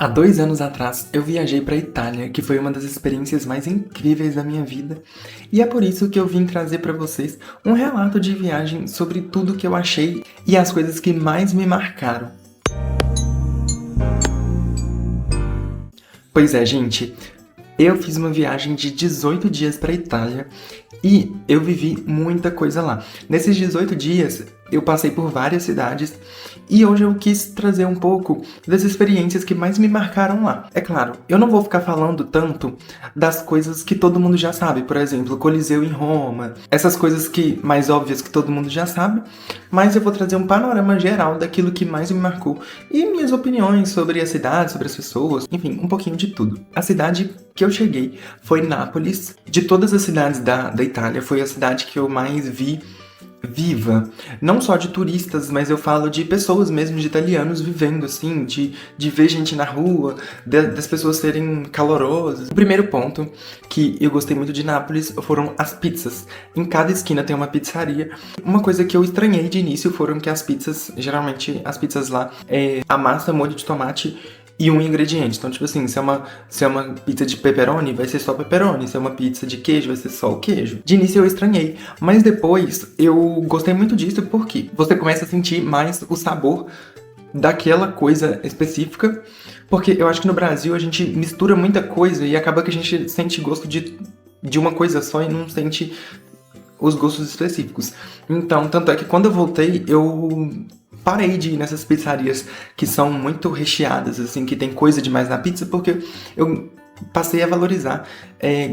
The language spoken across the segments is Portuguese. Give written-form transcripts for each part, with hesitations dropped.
Há 2 anos atrás, eu viajei para a Itália, que foi uma das experiências mais incríveis da minha vida, e é por isso que eu vim trazer para vocês um relato de viagem sobre tudo que eu achei e as coisas que mais me marcaram. Pois é, gente, eu fiz uma viagem de 18 dias para a Itália e eu vivi muita coisa lá. Nesses 18 dias, eu passei por várias cidades e hoje eu quis trazer um pouco das experiências que mais me marcaram lá. É claro, eu não vou ficar falando tanto das coisas que todo mundo já sabe, por exemplo, Coliseu em Roma, essas coisas que mais óbvias que todo mundo já sabe, mas eu vou trazer um panorama geral daquilo que mais me marcou e minhas opiniões sobre a cidade, sobre as pessoas, enfim, um pouquinho de tudo. A cidade que eu cheguei foi Nápoles. De todas as cidades da Itália, foi a cidade que eu mais vi viva, não só de turistas, mas eu falo de pessoas mesmo, de italianos vivendo, assim, de ver gente na rua, das pessoas serem calorosas. O primeiro ponto que eu gostei muito de Nápoles foram as pizzas. Em cada esquina tem uma pizzaria. Uma coisa que eu estranhei de início foram que as pizzas, geralmente as pizzas lá, a massa, molho de tomate e um ingrediente. Então, tipo assim, se é uma pizza de pepperoni, vai ser só pepperoni. Se é uma pizza de queijo, vai ser só o queijo. De início eu estranhei, mas depois eu gostei muito disso porque você começa a sentir mais o sabor daquela coisa específica. Porque eu acho que no Brasil a gente mistura muita coisa e acaba que a gente sente gosto de uma coisa só e não sente os gostos específicos. Então, tanto é que quando eu voltei, eu parei de ir nessas pizzarias que são muito recheadas, assim, que tem coisa demais na pizza, porque eu passei a valorizar,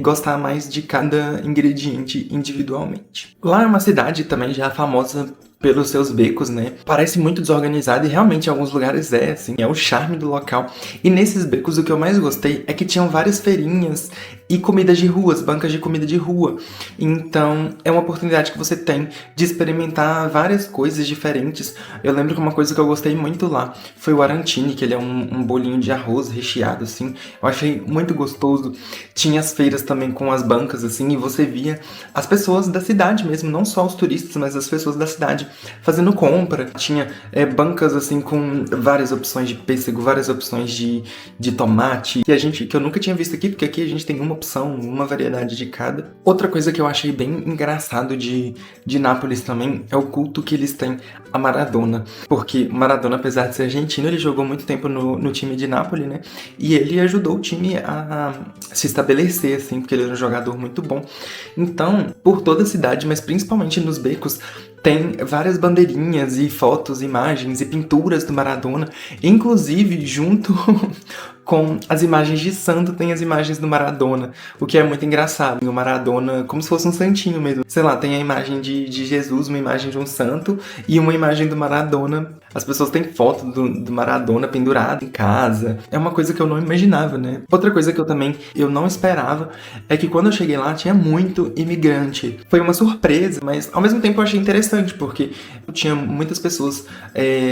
gostar mais de cada ingrediente individualmente. Lá é uma cidade também já famosa pelos seus becos, né? Parece muito desorganizado e realmente em alguns lugares assim, é o charme do local. E nesses becos o que eu mais gostei é que tinham várias feirinhas e comidas de ruas, bancas de comida de rua. Então é uma oportunidade que você tem de experimentar várias coisas diferentes. Eu lembro que uma coisa que eu gostei muito lá foi o arrantini, que ele é um bolinho de arroz recheado, assim. Eu achei muito gostoso. Tinha as feiras também com as bancas, assim, e você via as pessoas da cidade mesmo, não só os turistas, mas as pessoas da cidade fazendo compra. Tinha bancas assim com várias opções de pêssego, várias opções de tomate, que eu nunca tinha visto aqui, porque aqui a gente tem uma opção, uma variedade de cada. Outra coisa que eu achei bem engraçado de Nápoles também é o culto que eles têm a Maradona, porque Maradona, apesar de ser argentino, ele jogou muito tempo no time de Nápoles, né? E ele ajudou o time a se estabelecer, assim, porque ele era um jogador muito bom. Então, por toda a cidade, mas principalmente nos becos, tem várias bandeirinhas e fotos, imagens e pinturas do Maradona. Inclusive, junto com as imagens de santo, tem as imagens do Maradona, o que é muito engraçado. O Maradona, como se fosse um santinho mesmo. Sei lá, tem a imagem de Jesus, uma imagem de um santo e uma imagem do Maradona. As pessoas têm foto do Maradona pendurado em casa. É uma coisa que eu não imaginava, né? Outra coisa que eu não esperava é que quando eu cheguei lá tinha muito imigrante. Foi uma surpresa, mas ao mesmo tempo eu achei interessante, porque tinha muitas pessoas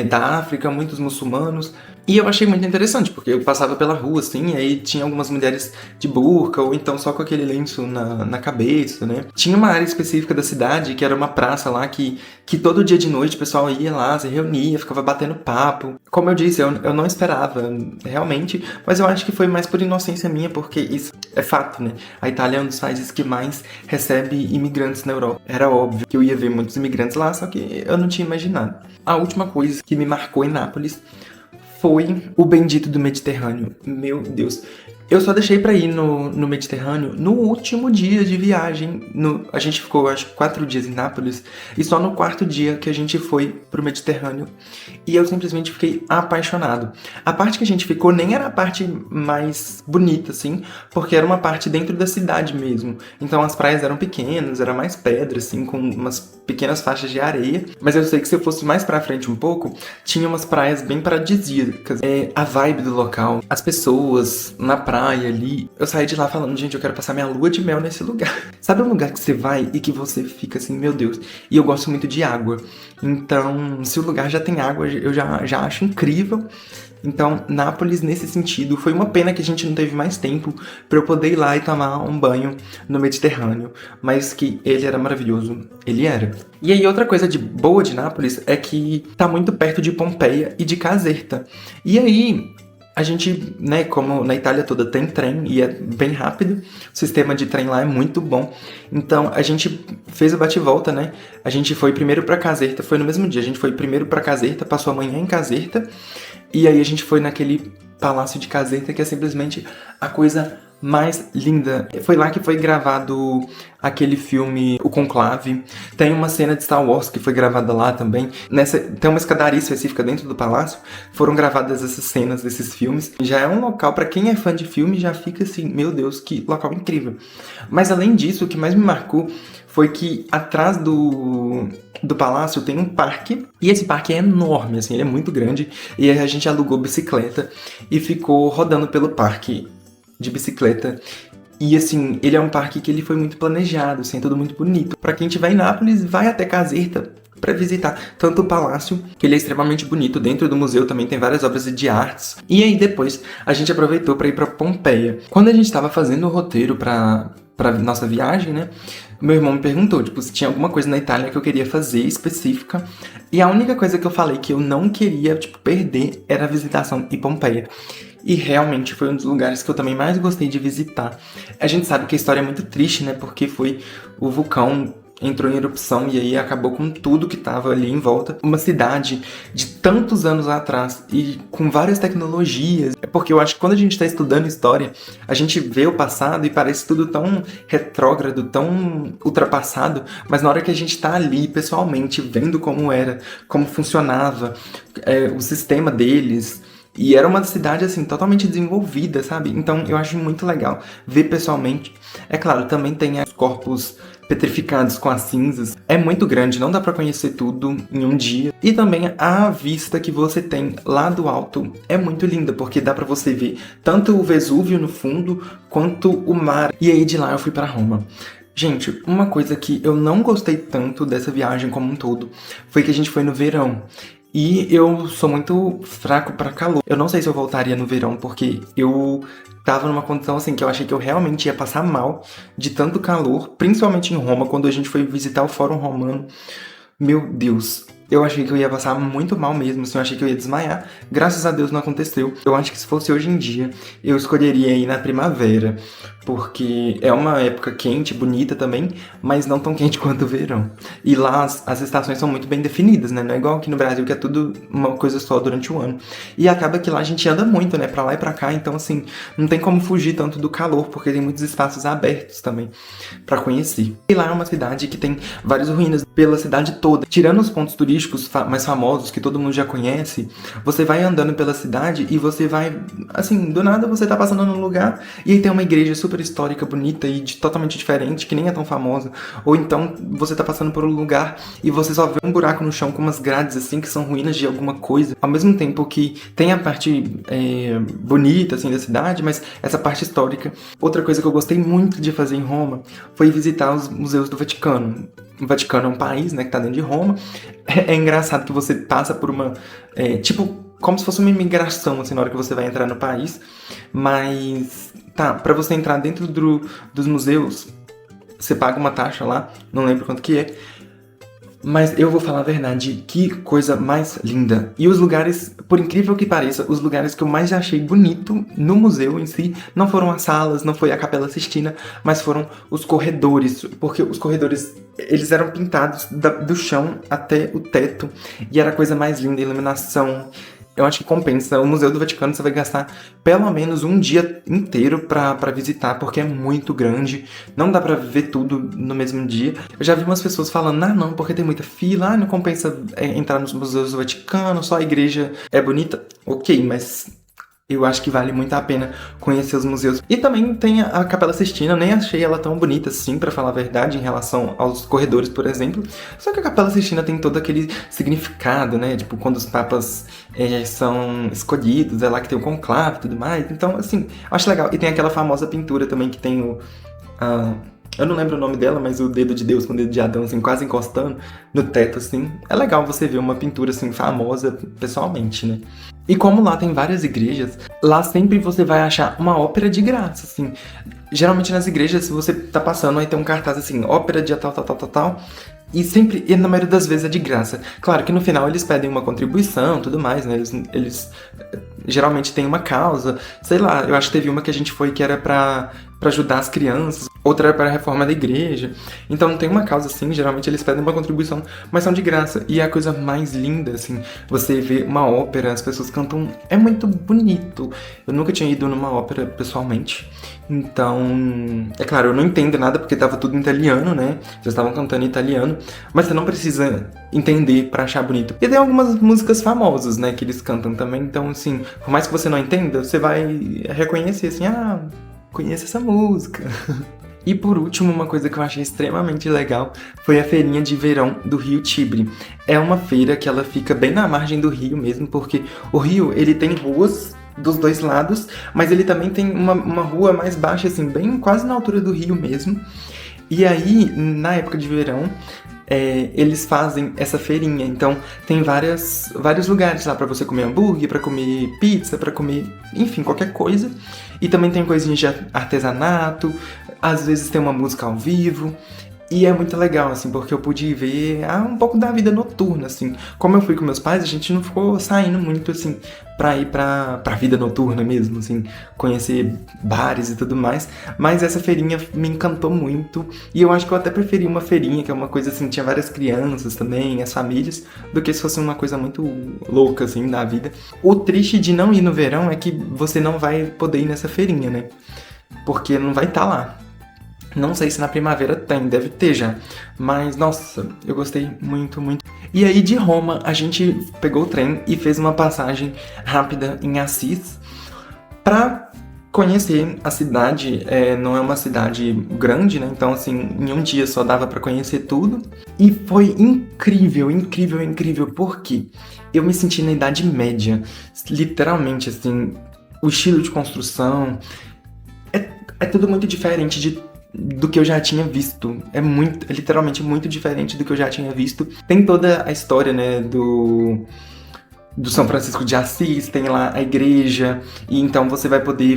da África, muitos muçulmanos. E eu achei muito interessante, porque eu passava pela rua, assim, e aí tinha algumas mulheres de burca, ou então só com aquele lenço na cabeça, né? Tinha uma área específica da cidade, que era uma praça lá, que todo dia de noite o pessoal ia lá, se reunia, ficava batendo papo. Como eu disse, eu não esperava, realmente, mas eu acho que foi mais por inocência minha, porque isso é fato, né? A Itália é um dos países que mais recebe imigrantes na Europa. Era óbvio que eu ia ver muitos imigrantes lá, só que eu não tinha imaginado. A última coisa que me marcou em Nápoles foi o bendito do Mediterrâneo. Meu Deus. Eu só deixei pra ir no Mediterrâneo no último dia de viagem. A gente ficou, acho, 4 dias em Nápoles. E só no 4º dia que a gente foi pro Mediterrâneo. E eu simplesmente fiquei apaixonado. A parte que a gente ficou nem era a parte mais bonita, assim. Porque era uma parte dentro da cidade mesmo. Então as praias eram pequenas, era mais pedra, assim, com umas pequenas faixas de areia. Mas eu sei que se eu fosse mais pra frente um pouco, tinha umas praias bem paradisíacas. A vibe do local, as pessoas na praia ali. Eu saí de lá falando, gente, eu quero passar minha lua de mel nesse lugar. Sabe um lugar que você vai e que você fica assim, meu Deus. E eu gosto muito de água. Então, se o lugar já tem água, eu já acho incrível. Então, Nápoles, nesse sentido, foi uma pena que a gente não teve mais tempo para eu poder ir lá e tomar um banho no Mediterrâneo, mas que ele era maravilhoso, ele era. E aí, outra coisa de boa de Nápoles é que tá muito perto de Pompeia e de Caserta. E aí, A gente, né, como na Itália toda tem trem e é bem rápido, o sistema de trem lá é muito bom. Então a gente fez o bate-volta, né? A gente foi primeiro pra Caserta, foi no mesmo dia. A gente foi primeiro pra Caserta, passou a manhã em Caserta, e aí a gente foi naquele Palácio de Caserta, que é simplesmente a coisa mais linda. Foi lá que foi gravado aquele filme O Conclave. Tem uma cena de Star Wars que foi gravada lá também. Tem uma escadaria específica dentro do palácio. Foram gravadas essas cenas desses filmes. Já é um local, pra quem é fã de filme, já fica assim, meu Deus, que local incrível. Mas além disso, o que mais me marcou foi que atrás do palácio tem um parque, e esse parque é enorme, assim, ele é muito grande, e a gente alugou bicicleta e ficou rodando pelo parque de bicicleta. E assim, ele é um parque que ele foi muito planejado, assim, tudo muito bonito. Pra quem estiver em Nápoles, vai até Caserta para visitar tanto o palácio, que ele é extremamente bonito. Dentro do museu também tem várias obras de artes. E aí depois a gente aproveitou para ir para Pompeia. Quando a gente estava fazendo o roteiro para nossa viagem, né? Meu irmão me perguntou, tipo, se tinha alguma coisa na Itália que eu queria fazer específica. E a única coisa que eu falei que eu não queria, tipo, perder era a visitação em Pompeia. E realmente foi um dos lugares que eu também mais gostei de visitar. A gente sabe que a história é muito triste, né? Porque foi o vulcão entrou em erupção e aí acabou com tudo que estava ali em volta. Uma cidade de tantos anos atrás e com várias tecnologias. É porque eu acho que quando a gente está estudando história, a gente vê o passado e parece tudo tão retrógrado, tão ultrapassado, mas na hora que a gente está ali pessoalmente vendo como era, como funcionava, o sistema deles. E era uma cidade, assim, totalmente desenvolvida, sabe? Então eu acho muito legal ver pessoalmente. É claro, também tem os corpos petrificados com as cinzas. É muito grande, não dá pra conhecer tudo em um dia. E também a vista que você tem lá do alto é muito linda, porque dá pra você ver tanto o Vesúvio no fundo, quanto o mar. E aí de lá eu fui pra Roma. Gente, uma coisa que eu não gostei tanto dessa viagem como um todo foi que a gente foi no verão. E eu sou muito fraco pra calor. Eu não sei se eu voltaria no verão, porque eu tava numa condição assim que eu achei que eu realmente ia passar mal de tanto calor, principalmente em Roma, quando a gente foi visitar o Fórum Romano. Meu Deus, eu achei que eu ia passar muito mal mesmo, assim, eu achei que eu ia desmaiar. Graças a Deus não aconteceu. Eu acho que se fosse hoje em dia, eu escolheria ir na primavera, porque é uma época quente, bonita também, mas não tão quente quanto o verão. E lá as estações são muito bem definidas, né? Não é igual aqui no Brasil, que é tudo uma coisa só durante o ano. E acaba que lá a gente anda muito, né? Pra lá e pra cá, então assim, não tem como fugir tanto do calor, porque tem muitos espaços abertos também pra conhecer. E lá é uma cidade que tem várias ruínas pela cidade toda. Tirando os pontos turísticos mais famosos, que todo mundo já conhece, você vai andando pela cidade e você vai, assim, do nada você tá passando num lugar e aí tem uma igreja super histórica, bonita e totalmente diferente, que nem é tão famosa. Ou então você tá passando por um lugar e você só vê um buraco no chão com umas grades, assim, que são ruínas de alguma coisa. Ao mesmo tempo que tem a parte bonita, assim, da cidade, mas essa parte histórica. Outra coisa que eu gostei muito de fazer em Roma foi visitar os museus do Vaticano. O Vaticano é um país, né, que tá dentro de Roma. É engraçado que você passa por uma... tipo, como se fosse uma imigração, assim, na hora que você vai entrar no país. Mas, tá, pra você entrar dentro dos museus, você paga uma taxa lá, não lembro quanto que é. Mas eu vou falar a verdade, que coisa mais linda. E os lugares, por incrível que pareça, os lugares que eu mais achei bonito no museu em si, não foram as salas, não foi a Capela Sistina, mas foram os corredores. Porque os corredores, eles eram pintados do chão até o teto. E era a coisa mais linda, iluminação. Eu acho que compensa. O Museu do Vaticano você vai gastar pelo menos um dia inteiro pra visitar, porque é muito grande. Não dá pra ver tudo no mesmo dia. Eu já vi umas pessoas falando, não, porque tem muita fila, não compensa entrar nos museus do Vaticano, só a igreja é bonita. Ok, mas eu acho que vale muito a pena conhecer os museus. E também tem a Capela Sistina, eu nem achei ela tão bonita assim, pra falar a verdade, em relação aos corredores, por exemplo. Só que a Capela Sistina tem todo aquele significado, né? Tipo, quando os papas são escolhidos, é lá que tem o conclave e tudo mais. Então, assim, eu acho legal. E tem aquela famosa pintura também que tem eu não lembro o nome dela, mas o dedo de Deus com o dedo de Adão, assim, quase encostando no teto, assim. É legal você ver uma pintura, assim, famosa pessoalmente, né? E como lá tem várias igrejas, lá sempre você vai achar uma ópera de graça, assim. Geralmente nas igrejas, se você tá passando, aí tem um cartaz, assim, ópera de tal, tal, tal, tal, tal. E sempre, e na maioria das vezes é de graça. Claro que no final eles pedem uma contribuição, tudo mais, né? Eles geralmente tem uma causa, sei lá, eu acho que teve uma que a gente foi que era pra ajudar as crianças, outra era pra reforma da igreja. Então tem uma causa assim, geralmente eles pedem uma contribuição, mas são de graça. E é a coisa mais linda, assim, você vê uma ópera, as pessoas cantam, é muito bonito. Eu nunca tinha ido numa ópera pessoalmente, então, é claro, eu não entendo nada porque tava tudo em italiano, né? Vocês estavam cantando em italiano, mas você não precisa entender pra achar bonito. E tem algumas músicas famosas, né, que eles cantam também, então, assim, por mais que você não entenda, você vai reconhecer, assim, ah, conheço essa música. E por último, uma coisa que eu achei extremamente legal foi a feirinha de verão do Rio Tibre. É uma feira que ela fica bem na margem do rio mesmo, porque o rio, ele tem ruas dos dois lados, mas ele também tem uma rua mais baixa, assim, bem quase na altura do rio mesmo. E aí, na época de verão, eles fazem essa feirinha. Então, tem vários lugares lá pra você comer hambúrguer, pra comer pizza, pra comer, enfim, qualquer coisa. E também tem coisinhas de artesanato, às vezes tem uma música ao vivo. E é muito legal, assim, porque eu pude ver um pouco da vida noturna, assim. Como eu fui com meus pais, a gente não ficou saindo muito, assim, pra ir pra vida noturna mesmo, assim, conhecer bares e tudo mais. Mas essa feirinha me encantou muito. E eu acho que eu até preferi uma feirinha, que é uma coisa, assim, tinha várias crianças também, as famílias, do que se fosse uma coisa muito louca, assim, da vida. O triste de não ir no verão é que você não vai poder ir nessa feirinha, né? Porque não vai estar lá. Não sei se na primavera tem, deve ter já. Mas, nossa, eu gostei muito, muito. E aí, de Roma, a gente pegou o trem e fez uma passagem rápida em Assis pra conhecer a cidade. Não é uma cidade grande, né? Então, assim, em um dia só dava pra conhecer tudo. E foi incrível, incrível, incrível. Porque eu me senti na Idade Média. Literalmente, assim, o estilo de construção é tudo muito diferente do que eu já tinha visto. É literalmente muito diferente do que eu já tinha visto. Tem toda a história, né, do São Francisco de Assis, tem lá a igreja, e então você vai poder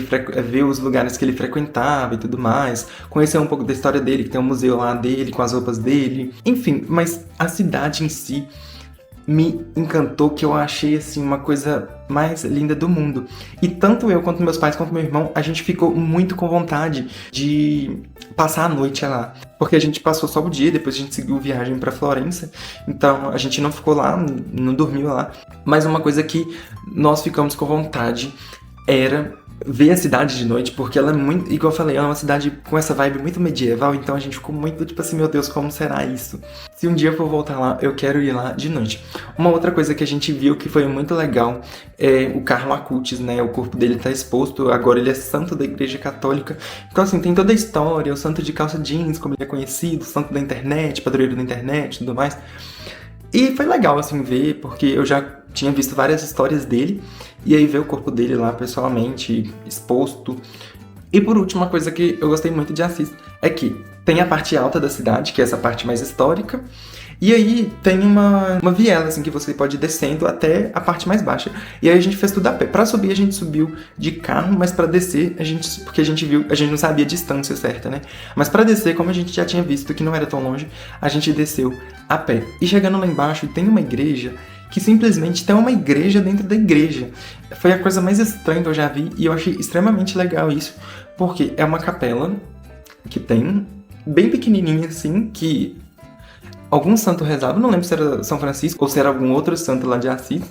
ver os lugares que ele frequentava e tudo mais, conhecer um pouco da história dele, que tem um museu lá dele, com as roupas dele. Enfim, mas a cidade em si me encantou, que eu achei, assim, uma coisa mais linda do mundo. E tanto eu, quanto meus pais, quanto meu irmão, a gente ficou muito com vontade de passar a noite lá. Porque a gente passou só o dia, depois a gente seguiu viagem pra Florença. Então, a gente não ficou lá, não dormiu lá. Mas uma coisa que nós ficamos com vontade era ver a cidade de noite, porque ela é muito, igual eu falei, é uma cidade com essa vibe muito medieval, então a gente ficou muito tipo assim, meu Deus, como será isso? Se um dia eu for voltar lá, eu quero ir lá de noite. Uma outra coisa que a gente viu que foi muito legal é o Carlo Acutis, né? O corpo dele tá exposto, agora ele é santo da Igreja Católica. Então assim, tem toda a história, o santo de calça jeans, como ele é conhecido, o santo da internet, padroeiro da internet e tudo mais. E foi legal, assim, ver, porque eu já tinha visto várias histórias dele, e aí ver o corpo dele lá pessoalmente, exposto. E por último, uma coisa que eu gostei muito de Assis é que tem a parte alta da cidade, que é essa parte mais histórica, e aí tem uma viela, assim, que você pode ir descendo até a parte mais baixa. E aí a gente fez tudo a pé. Pra subir, a gente subiu de carro, mas pra descer, porque a gente não sabia a distância certa, né? Mas pra descer, como a gente já tinha visto que não era tão longe, a gente desceu a pé. E chegando lá embaixo, tem uma igreja que simplesmente tem uma igreja dentro da igreja. Foi a coisa mais estranha que eu já vi, e eu achei extremamente legal isso, porque é uma capela que tem, bem pequenininha assim, que algum santo rezava, não lembro se era São Francisco ou se era algum outro santo lá de Assis.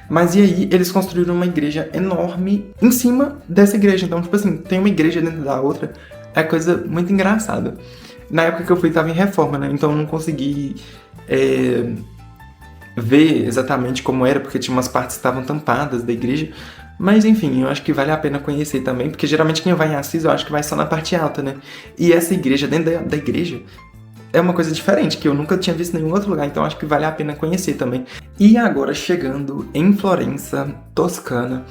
Mas e aí eles construíram uma igreja enorme em cima dessa igreja. Então, tipo assim, tem uma igreja dentro da outra. É coisa muito engraçada. Na época que eu fui, tava em reforma, né? Então eu não consegui ver exatamente como era, porque tinha umas partes que estavam tampadas da igreja. Mas enfim, eu acho que vale a pena conhecer também, porque geralmente quem vai em Assis, eu acho que vai só na parte alta, né? E essa igreja, dentro da igreja, é uma coisa diferente, que eu nunca tinha visto em nenhum outro lugar, então acho que vale a pena conhecer também. E agora, chegando em Florença, Toscana,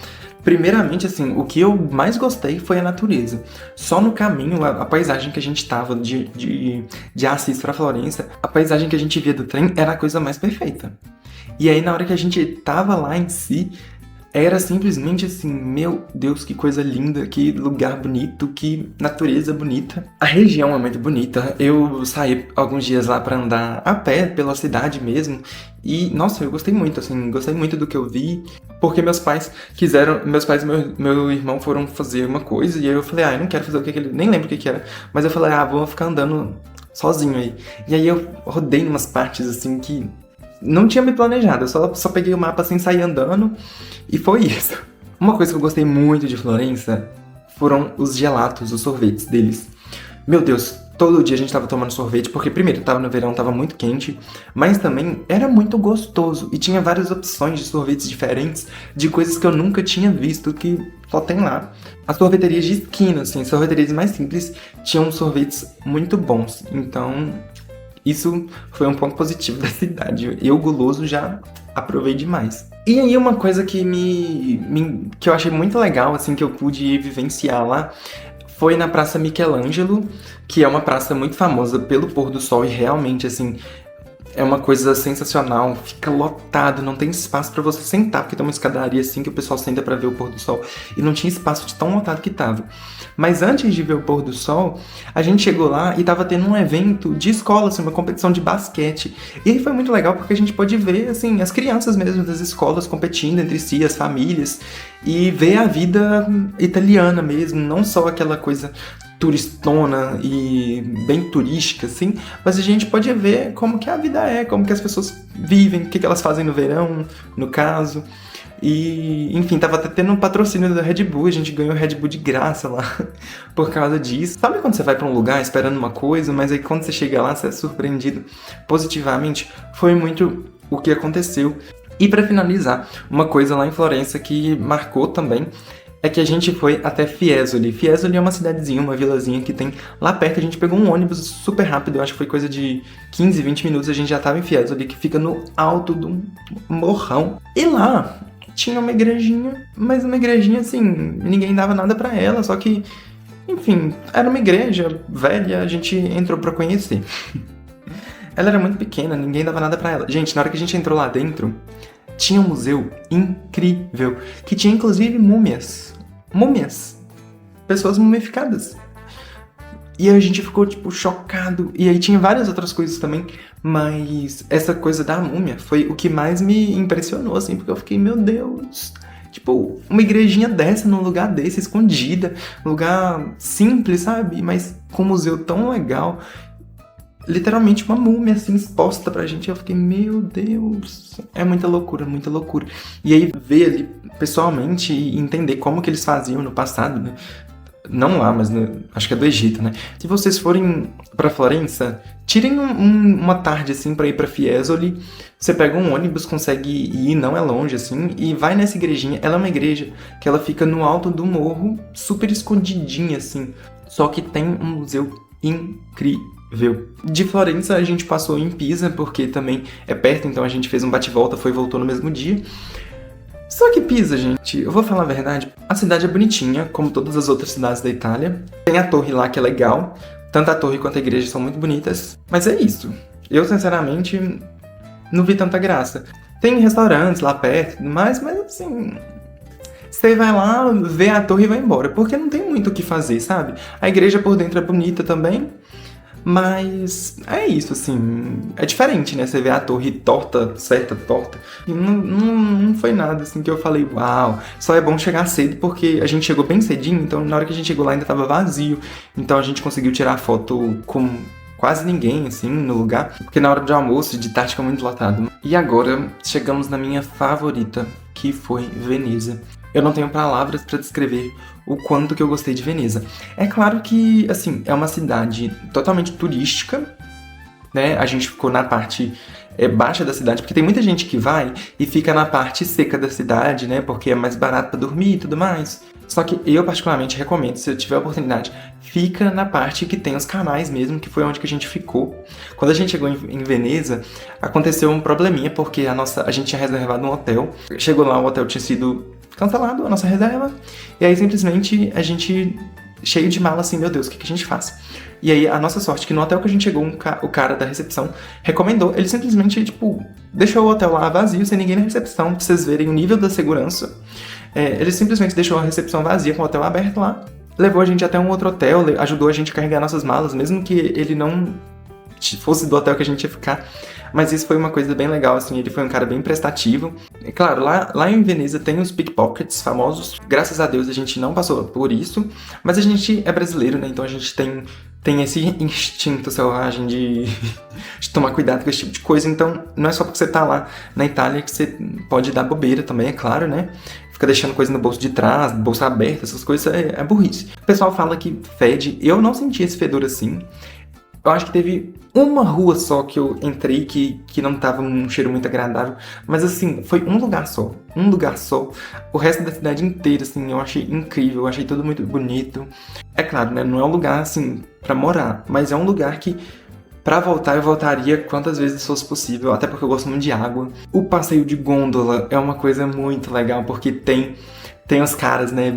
primeiramente, assim, o que eu mais gostei foi a natureza. Só no caminho, a paisagem que a gente tava de Assis pra Florença, a paisagem que a gente via do trem era a coisa mais perfeita. E aí, na hora que a gente tava lá em si, Era simplesmente assim, meu Deus, que coisa linda, que lugar bonito, que natureza bonita. A região é muito bonita. Eu saí alguns dias lá pra andar a pé pela cidade mesmo. E, nossa, eu gostei muito, assim, gostei muito do que eu vi. Porque meus pais e meu irmão foram fazer uma coisa. E aí eu falei, eu não quero fazer o que ele. Nem lembro o que que era. Mas eu falei, vou ficar andando sozinho aí. E aí eu rodei em umas partes assim que não tinha me planejado, eu só peguei o mapa assim, saí andando e foi isso. Uma coisa que eu gostei muito de Florença foram os gelatos, os sorvetes deles. Meu Deus, todo dia a gente tava tomando sorvete, porque primeiro tava no verão, tava muito quente, mas também era muito gostoso e tinha várias opções de sorvetes diferentes, de coisas que eu nunca tinha visto, que só tem lá. As sorveterias de esquina, assim, sorveterias mais simples, tinham sorvetes muito bons, então isso foi um ponto positivo da cidade. Eu, guloso, já aprovei demais. E aí uma coisa que que eu achei muito legal, assim, que eu pude vivenciar lá, foi na Praça Michelangelo, que é uma praça muito famosa pelo pôr do sol e realmente, assim, é uma coisa sensacional, fica lotado, não tem espaço pra você sentar, porque tem uma escadaria assim que o pessoal senta pra ver o pôr do sol, e não tinha espaço de tão lotado que tava. Mas antes de ver o pôr do sol, a gente chegou lá e tava tendo um evento de escola, assim, uma competição de basquete. E aí foi muito legal porque a gente pôde ver, assim, as crianças mesmo das escolas competindo entre si, as famílias, e ver a vida italiana mesmo, não só aquela coisa turistona e bem turística, assim, mas a gente pode ver como que a vida é, como que as pessoas vivem, o que elas fazem no verão, no caso. E, enfim, tava até tendo um patrocínio da Red Bull, a gente ganhou Red Bull de graça lá por causa disso. Sabe quando você vai pra um lugar esperando uma coisa, mas aí quando você chega lá, você é surpreendido positivamente? Foi muito o que aconteceu. E pra finalizar, uma coisa lá em Florença que marcou também é que a gente foi até Fiesole. Fiesole é uma cidadezinha, uma vilazinha que tem lá perto. A gente pegou um ônibus super rápido, eu acho que foi coisa de 15, 20 minutos, a gente já tava em Fiesole, que fica no alto do morrão. E lá tinha uma igrejinha, mas uma igrejinha assim, ninguém dava nada pra ela, só que, enfim, era uma igreja velha, a gente entrou pra conhecer. Ela era muito pequena, ninguém dava nada pra ela. Gente, na hora que a gente entrou lá dentro, tinha um museu incrível, que tinha inclusive múmias. Múmias. Pessoas mumificadas. E aí a gente ficou, tipo, chocado. E aí tinha várias outras coisas também, mas essa coisa da múmia foi o que mais me impressionou, assim, porque eu fiquei, meu Deus, tipo, uma igrejinha dessa, num lugar desse, escondida, um lugar simples, sabe? Mas com um museu tão legal. Literalmente uma múmia, assim, exposta pra gente. Eu fiquei, meu Deus, é muita loucura, muita loucura. E aí ver ali pessoalmente e entender como que eles faziam no passado, né? Não lá, mas acho que é do Egito, né? Se vocês forem pra Florença, tirem uma tarde, assim, pra ir pra Fiesole. Você pega um ônibus, consegue ir, não é longe, assim, e vai nessa igrejinha. Ela é uma igreja que ela fica no alto do morro, super escondidinha, assim. Só que tem um museu incrível. De Florença, a gente passou em Pisa, porque também é perto, então a gente fez um bate-volta, foi e voltou no mesmo dia. Só que Pisa, gente, eu vou falar a verdade, a cidade é bonitinha, como todas as outras cidades da Itália. Tem a torre lá que é legal, tanto a torre quanto a igreja são muito bonitas. Mas é isso. Eu, sinceramente, não vi tanta graça. Tem restaurantes lá perto e tudo mais, mas assim... Você vai lá, vê a torre e vai embora, porque não tem muito o que fazer, sabe? A igreja por dentro é bonita também, mas é isso, assim, é diferente, né? Você vê a torre torta, certa, torta, e não foi nada, assim, que eu falei, uau, só é bom chegar cedo, porque a gente chegou bem cedinho, então na hora que a gente chegou lá ainda tava vazio, então a gente conseguiu tirar foto com quase ninguém, assim, no lugar, porque na hora de almoço, de tarde, fica muito lotado. E agora, chegamos na minha favorita, que foi Veneza. Eu não tenho palavras para descrever o quanto que eu gostei de Veneza. É claro que, assim, é uma cidade totalmente turística, né? A gente ficou na parte baixa da cidade, porque tem muita gente que vai e fica na parte seca da cidade, né? Porque é mais barato para dormir e tudo mais. Só que eu particularmente recomendo, se eu tiver a oportunidade, fica na parte que tem os canais mesmo, que foi onde que a gente ficou. Quando a gente chegou em Veneza, aconteceu um probleminha, porque a gente tinha reservado um hotel. Chegou lá, o hotel tinha sido cancelado, a nossa reserva, e aí simplesmente a gente cheio de mala assim, meu Deus, o que a gente faz? E aí, a nossa sorte, que no hotel que a gente chegou, o cara da recepção recomendou, ele simplesmente, tipo, deixou o hotel lá vazio, sem ninguém na recepção, pra vocês verem o nível da segurança. Ele simplesmente deixou a recepção vazia, com o hotel aberto lá, levou a gente até um outro hotel, ajudou a gente a carregar nossas malas, mesmo que ele não fosse do hotel que a gente ia ficar. Mas isso foi uma coisa bem legal, assim, ele foi um cara bem prestativo. É claro, lá em Veneza tem os pickpockets famosos. Graças a Deus a gente não passou por isso. Mas a gente é brasileiro, né? Então a gente tem esse instinto selvagem de tomar cuidado com esse tipo de coisa. Então não é só porque você tá lá na Itália que você pode dar bobeira também, é claro, né? Fica deixando coisa no bolso de trás, bolsa aberta, essas coisas é burrice. O pessoal fala que fede. Eu não senti esse fedor assim. Eu acho que teve uma rua só que eu entrei que não tava um cheiro muito agradável. Mas assim, foi um lugar só. Um lugar só. O resto da cidade inteira, assim, eu achei incrível. Eu achei tudo muito bonito. É claro, né? Não é um lugar, assim, pra morar. Mas é um lugar que, pra voltar, eu voltaria quantas vezes fosse possível. Até porque eu gosto muito de água. O passeio de gôndola é uma coisa muito legal. Porque tem os caras, né,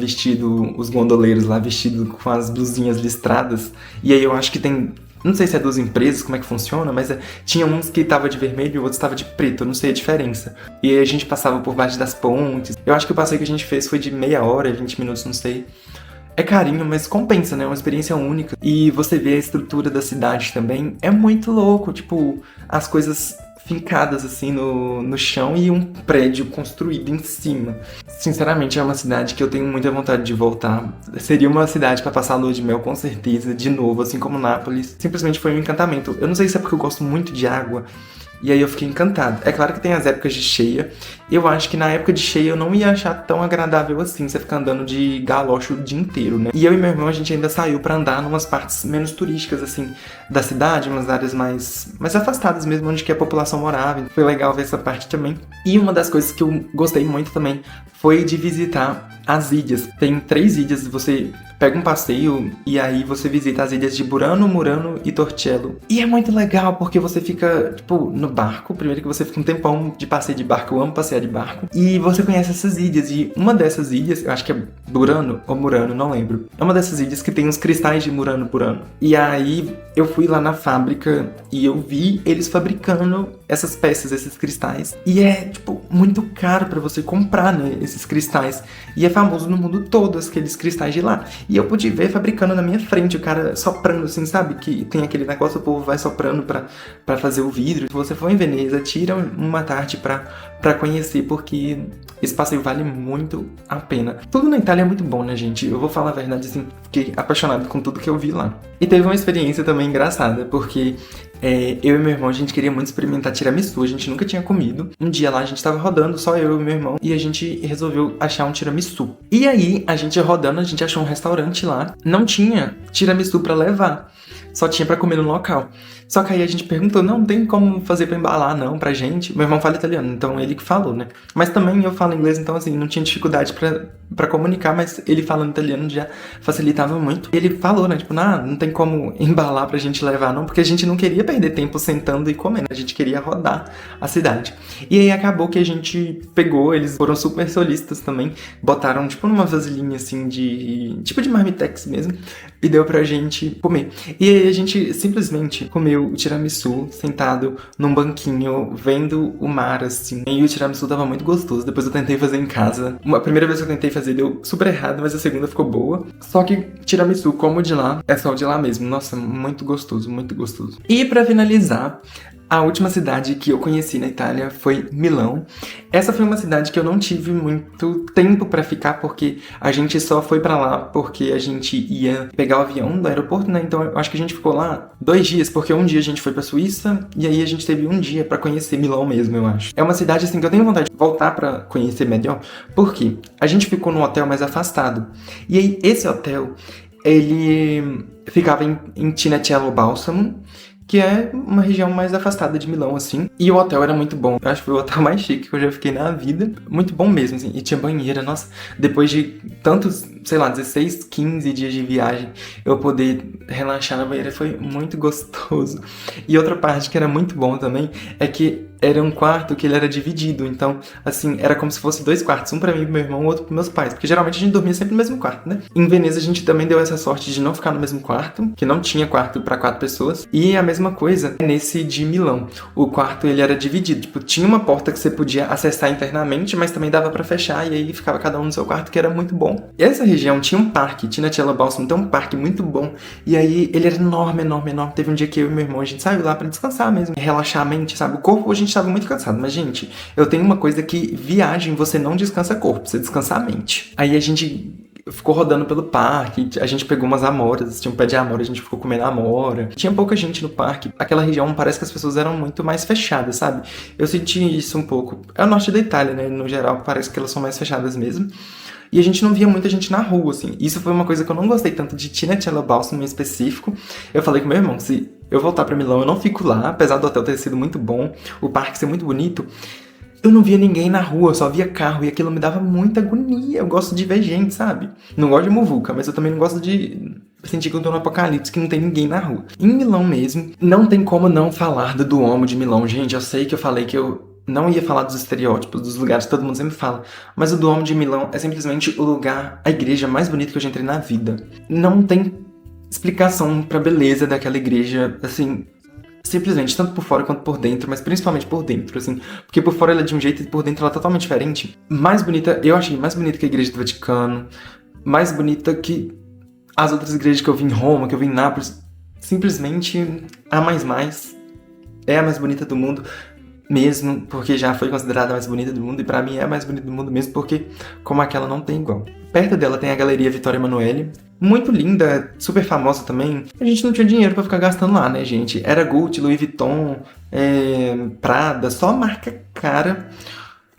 os gondoleiros lá, vestidos com as blusinhas listradas. E aí eu acho que tem... Não sei se é 2 empresas, como é que funciona, mas tinha uns que tava de vermelho e outros tava de preto, eu não sei a diferença. E aí a gente passava por baixo das pontes. Eu acho que o passeio que a gente fez foi de meia hora, 20 minutos, não sei. É carinho, mas compensa, né? É uma experiência única. E você vê a estrutura da cidade também, é muito louco. Tipo, as coisas fincadas assim no chão e um prédio construído em cima. Sinceramente, é uma cidade que eu tenho muita vontade de voltar. Seria uma cidade pra passar a lua de mel, com certeza, de novo, assim como Nápoles. Simplesmente foi um encantamento. Eu não sei se é porque eu gosto muito de água, e aí eu fiquei encantado. É claro que tem as épocas de cheia. Eu acho que na época de cheia eu não ia achar tão agradável assim, você ficar andando de galocha o dia inteiro, né? E eu e meu irmão, a gente ainda saiu pra andar numas partes menos turísticas, assim, da cidade, umas áreas mais afastadas mesmo, onde que a população morava. Foi legal ver essa parte também. E uma das coisas que eu gostei muito também foi de visitar as ilhas. Tem 3 ilhas, você pega um passeio e aí você visita as ilhas de Burano, Murano e Torcello. E é muito legal porque você fica, tipo, no barco. Primeiro que você fica um tempão de passeio de barco, eu amo passear de barco. E você conhece essas ilhas. E uma dessas ilhas, eu acho que é Burano ou Murano, não lembro. É uma dessas ilhas que tem uns cristais de Murano, Burano. E aí eu fui lá na fábrica e eu vi eles fabricando essas peças, esses cristais. E é, tipo, muito caro pra você comprar, né, esses cristais. E é famoso no mundo todo aqueles cristais de lá. E eu pude ver fabricando na minha frente, o cara soprando assim, sabe? Que tem aquele negócio, o povo vai soprando pra fazer o vidro. Se você for em Veneza, tira uma tarde pra conhecer, porque esse passeio vale muito a pena. Tudo na Itália é muito bom, né, gente? Eu vou falar a verdade, assim, fiquei apaixonado com tudo que eu vi lá. E teve uma experiência também engraçada, porque eu e meu irmão, a gente queria muito experimentar tiramisu, a gente nunca tinha comido. Um dia lá a gente tava rodando, só eu e meu irmão, e a gente resolveu achar um tiramisu. E aí, a gente rodando, a gente achou um restaurante lá, não tinha tiramisu pra levar, só tinha pra comer no local. Só que aí a gente perguntou, não tem como fazer pra embalar não, pra gente. Meu irmão fala italiano, então ele que falou, né? Mas também eu falo inglês, então assim, não tinha dificuldade pra comunicar, mas ele falando italiano já facilitava muito. Ele falou, né, tipo, não tem como embalar pra gente levar não, porque a gente não queria perder tempo sentando e comendo, a gente queria rodar a cidade. E aí acabou que a gente pegou, eles foram super solistas também, botaram tipo numa vasilhinha assim tipo de marmitex mesmo, e deu pra gente comer. E aí a gente simplesmente comeu o tiramisu sentado num banquinho, vendo o mar, assim. E o tiramisu tava muito gostoso. Depois eu tentei fazer em casa. A primeira vez que eu tentei fazer deu super errado, mas a segunda ficou boa. Só que tiramisu, como o de lá, é só o de lá mesmo. Nossa, muito gostoso, muito gostoso. E pra finalizar, a última cidade que eu conheci na Itália foi Milão. Essa foi uma cidade que eu não tive muito tempo pra ficar, porque a gente só foi pra lá porque a gente ia pegar o avião do aeroporto, né? Então eu acho que a gente ficou lá 2 dias, porque um dia a gente foi pra Suíça e aí a gente teve um dia pra conhecer Milão mesmo, eu acho. É uma cidade assim que eu tenho vontade de voltar pra conhecer melhor, porque a gente ficou num hotel mais afastado. E aí esse hotel, ele ficava em Tinecelo Balsamo, que é uma região mais afastada de Milão, assim. E o hotel era muito bom. Eu acho que foi o hotel mais chique que eu já fiquei na vida. Muito bom mesmo, assim. E tinha banheira, nossa. Depois de tantos, sei lá, 16, 15 dias de viagem, eu poder relaxar na banheira foi muito gostoso. E outra parte que era muito bom também é que era um quarto que ele era dividido, então, assim, era como se fosse 2 quartos, um pra mim e pro meu irmão, o outro pros meus pais, porque geralmente a gente dormia sempre no mesmo quarto, né? Em Veneza a gente também deu essa sorte de não ficar no mesmo quarto, que não tinha quarto pra 4 pessoas, e a mesma coisa nesse de Milão. O quarto, ele era dividido, tipo, tinha uma porta que você podia acessar internamente, mas também dava pra fechar, e aí ficava cada um no seu quarto, que era muito bom. E essa região tinha um parque, Tinacella Balsam, então um parque muito bom, e aí ele era enorme, enorme, enorme. Teve um dia que eu e meu irmão, a gente saiu lá pra descansar mesmo, relaxar a mente, sabe? O corpo a gente tava muito cansado, mas gente, eu tenho uma coisa que viagem você não descansa corpo, você descansa a mente. Aí a gente ficou rodando pelo parque, a gente pegou umas amoras, tinha um pé de amora, a gente ficou comendo amora. Tinha pouca gente no parque. Aquela região parece que as pessoas eram muito mais fechadas, sabe? Eu senti isso um pouco. É o norte da Itália, né? No geral, parece que elas são mais fechadas mesmo. E a gente não via muita gente na rua, assim. Isso foi uma coisa que eu não gostei tanto de Tinacella Balsam em específico. Eu falei com meu irmão, se eu voltar pra Milão, eu não fico lá, apesar do hotel ter sido muito bom, o parque ser muito bonito. Eu não via ninguém na rua, só via carro, e aquilo me dava muita agonia. Eu gosto de ver gente, sabe? Não gosto de muvuca, mas eu também não gosto de sentir que eu tô no apocalipse, que não tem ninguém na rua. Em Milão mesmo, não tem como não falar do Duomo de Milão. Gente, eu sei que eu falei que eu não ia falar dos estereótipos, dos lugares que todo mundo sempre fala, mas o Duomo de Milão é simplesmente o lugar, a igreja mais bonita que eu já entrei na vida. Não tem explicação pra beleza daquela igreja, assim, simplesmente, tanto por fora quanto por dentro, mas principalmente por dentro, assim. Porque por fora ela é de um jeito e por dentro ela é totalmente diferente. Mais bonita, eu achei mais bonita que a igreja do Vaticano, mais bonita que as outras igrejas que eu vi em Roma, que eu vi em Nápoles. Simplesmente a mais é a mais bonita do mundo mesmo, porque já foi considerada a mais bonita do mundo, e pra mim é a mais bonita do mundo mesmo, porque como aquela não tem igual. Perto dela tem a Galeria Vittorio Emanuele, muito linda, super famosa também. A gente não tinha dinheiro pra ficar gastando lá, né, gente? Era Gucci, Louis Vuitton, Prada, só marca cara.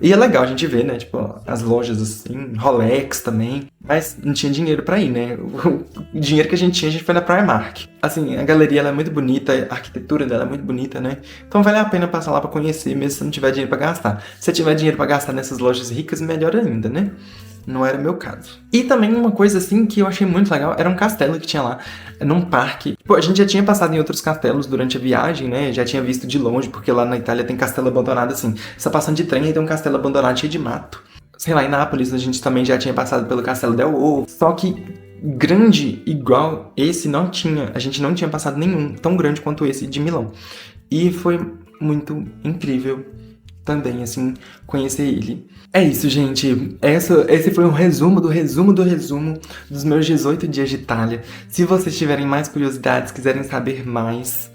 E é legal a gente ver, né, tipo, as lojas assim, Rolex também, mas não tinha dinheiro pra ir, né? O dinheiro que a gente foi na Primark. Assim, a galeria ela é muito bonita, a arquitetura dela é muito bonita, né? Então vale a pena passar lá pra conhecer, mesmo se não tiver dinheiro pra gastar. Se tiver dinheiro pra gastar nessas lojas ricas, melhor ainda, né? Não era meu caso. E também uma coisa assim que eu achei muito legal, era um castelo que tinha lá, num parque. Pô, a gente já tinha passado em outros castelos durante a viagem, né? Já tinha visto de longe, porque lá na Itália tem castelo abandonado assim. Você tá passando de trem e tem um castelo abandonado cheio de mato. Sei lá, em Nápoles a gente também já tinha passado pelo Castelo Del Ovo. Só que grande igual esse não tinha. A gente não tinha passado nenhum tão grande quanto esse de Milão. E foi muito incrível também, assim, conhecer ele. É isso, gente. Esse foi um resumo do resumo do resumo dos meus 18 dias de Itália. Se vocês tiverem mais curiosidades, quiserem saber mais,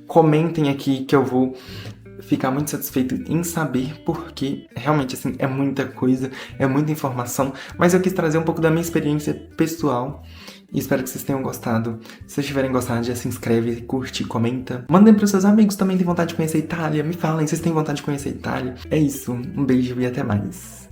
comentem aqui que eu vou ficar muito satisfeito em saber, porque realmente, assim, é muita coisa, é muita informação, mas eu quis trazer um pouco da minha experiência pessoal e espero que vocês tenham gostado. Se vocês tiverem gostado, já se inscreve, curte, comenta. Mandem pros seus amigos também, tem vontade de conhecer a Itália, me falem, vocês têm vontade de conhecer a Itália. É isso, um beijo e até mais.